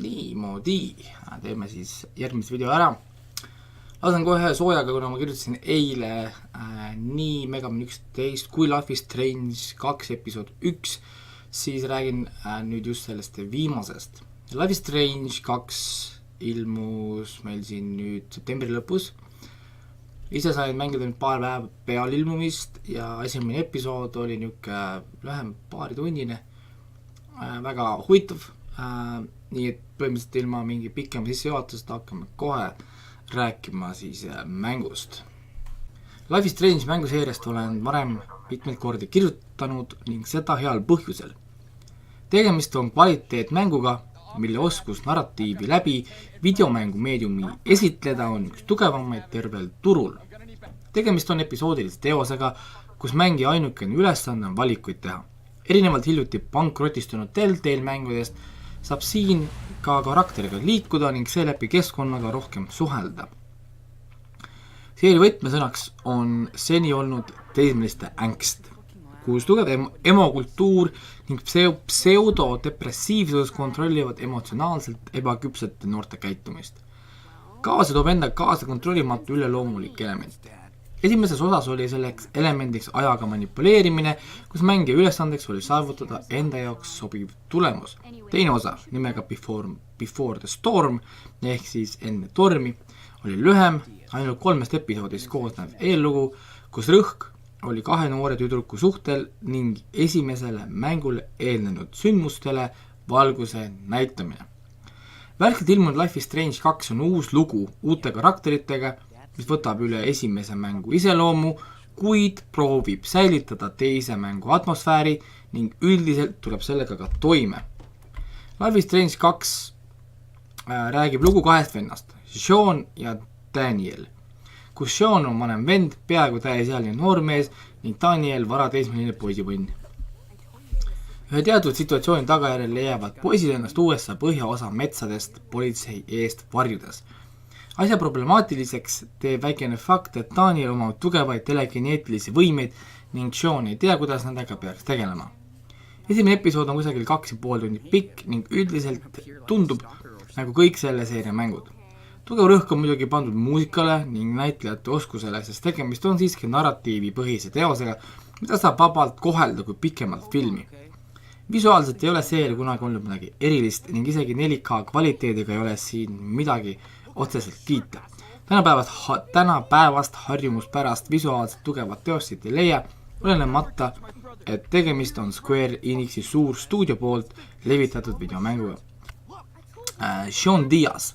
Niimoodi, teeme siis järgmise video ära. Lasen kohe soojaga, kuna ma kirjutasin eile nii Mega Man 11 kui Life is Strange 2 episood 1, siis räägin nüüd just sellest viimasest. Life is Strange 2 ilmus meil siin nüüd septembri lõpus. Ise sain mängida nüüd paar päeva peal ilmumist ja esimene episood oli niisugune lühem paaritunnine, väga huvitav, nii et põhimõtteliselt ilma mingi pikema sissejuhatusest hakkame kohe rääkima siis mängust. Life is Strange mänguseeriast olen varem mitmeid kordi kirjutanud ning seda heal põhjusel. Tegemist on kvaliteetmänguga, mille oskus narratiivi läbi videomängu meediumi esitleda on üks tugevamaid tervel turul. Tegemist on episoodilise teosega, kus mängi ainukene ülesanne on valikuid teha. Erinevalt hiljuti pankrotistunud Telltale mängudest saab siin ka karakteriga liikuda ning seeläbi keskkonnaga rohkem suhelda. Seeri võtmesõnaks on seni olnud teismeliste ängst, kus tugev emokultuur ning pseudodepressiivsus kontrollivad emotsionaalselt ebaküpsete noorte käitumist. Kaasa toob enda kaasa kontrollimatu üleloomulik element. Esimeses osas oli selleks elemendiks ajaga manipuleerimine, kus mängija ülesandeks oli saavutada enda jaoks sobiv tulemus. Teine osa, nimega Before the Storm, ehk siis enne tormi, oli lühem, ainult 3 episoodist koosnev eellugu, kus rõhk oli 2 noore tüdruku suhtel ning esimesele mängule eelnenud sündmustele valguse näitamine. Värskelt ilmunud Life is Strange 2 on uus lugu uute karakteritega, mis võtab üle esimese mängu iseloomu, kuid proovib säilitada teise mängu atmosfääri ning üldiselt tuleb sellega ka toime. Life is Strange 2 räägib lugu 2 vennast, Sean ja Daniel, kus Sean on vanem vend, peaaegu täisealine noormees ning Daniel varateismeline poisipõnn. Ühe teatud situatsiooni tagajärjel leiavad poisid ennast USA põhjaosa metsadest politsei eest varjudes. Asja problemaatiliseks teeb väikene fakt, et Daniel omab tugevaid telekineetilisi võimeid ning Sean ei tea, kuidas nendega peaks tegelema. Esimene episood on kusagil 2,5 tundi pikk ning üldiselt tundub nagu kõik selle seeria mängud. Tugev rõhk on muidugi pandud muusikale ning näitlejate oskusele, sest tegemist on siiski narratiivi põhise teosega, mida saab vabalt kohelda kui pikemalt filmi. Visuaalselt ei ole seeria kunagi olnud midagi erilist ning isegi 4K kvaliteediga ei ole siin midagi otseselt kiita. Tänapäevast harjumuspärast visuaalselt tugevat teostit ei leia, olenemata, et tegemist on Square Enixi suur stuudio poolt levitatud videomänguga. Sean Diaz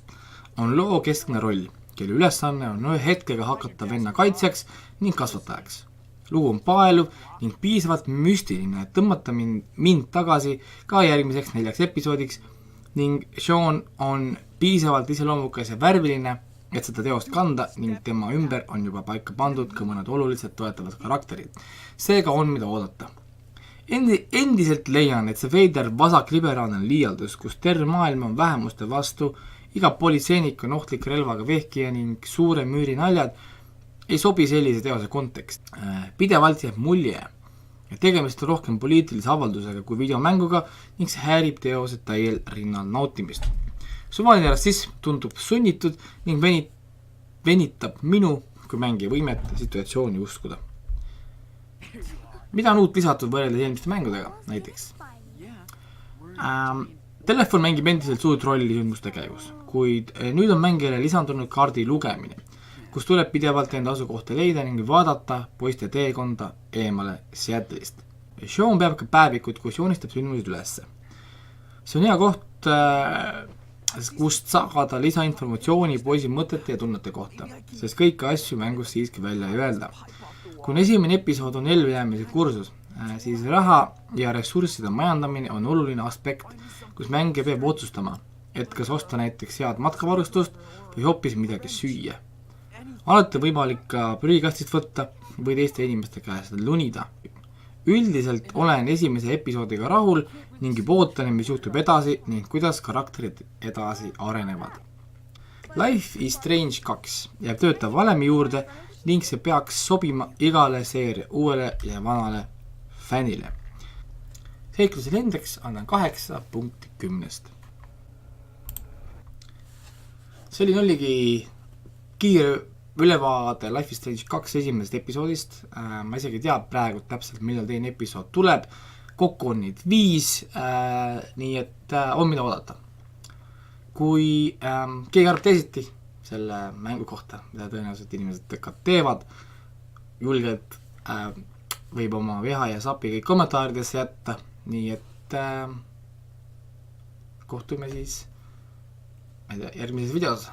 on loo keskne roll, kelle ülesanne on ühe hetkega hakata venna kaitsjaks ning kasvatajaks. Lugu on paeluv ning piisavalt müstiline, et tõmmata mind tagasi ka järgmiseks 4 episoodiks ning Sean on piisavalt iseloomukas ja värviline, et seda teost kanda ning tema ümber on juba paika pandud ka mõned oluliselt toetavad karakterid. Seega on mida oodata. Endiselt leian, et see veider vasakliberaalne liialdus, kus terve maailm on vähemuste vastu, iga politseinik on ohtlik relvaga vehkija ning suure müüri naljad ei sobi sellise teose kontekst. Pidevalt jääb mulje, et tegemist on rohkem poliitilise avaldusega kui videomänguga ning see häärib teose täiel rinnal nautimist. Suvaline rassism tundub sunnitud ning venitab minu kui mängija võimet situatsiooni uskuda. Mida on uut lisatud võrreldes eelmiste mängudega näiteks? Telefon mängib endiselt suurt rolli sündmuste käigus, kuid nüüd on mängijale lisandunud kaardi lugemine, kus tuleb pidevalt enda asukohta leida ning vaadata poiste teekonda eemale Seattle'ist. Sean peab ka päevikut, kus joonistab sündmused ülesse. See on hea koht, kust saada lisainformatsiooni poisi mõtete ja tunnete kohta, sest kõiki asju mängus siiski välja ei öelda. Kui esimene episood on ellujäämise kursus, siis raha ja ressursside majandamine on oluline aspekt, kus mängija peab otsustama, et kas osta näiteks head matkavarustust või hoopis midagi süüa. Alati võimalik ka prügikastist võtta või teiste inimeste käest lunida. Üldiselt olen esimese episoodiga rahul ning juba ootan, mis juhtub edasi ning kuidas karakterid edasi arenevad. Life is Strange 2 jääb töötav valemi juurde ning see peaks sobima igale seeria uuele ja vanale fännile. Seiklusel indeks annan 8.10. selline oligi kiire ülevaade Life is Strange 2 esimesest episoodist, ma isegi ei tea praegu täpselt, millal teine episood tuleb, kokku on neid 5, nii et on mida oodata. Kui keegi arvab teisiti selle mängu kohta, mida tõenäoliselt inimesed ka teevad, julgelt võib oma viha ja sapi kõik kommentaaridesse jätta, nii et kohtume siis järgmises videos.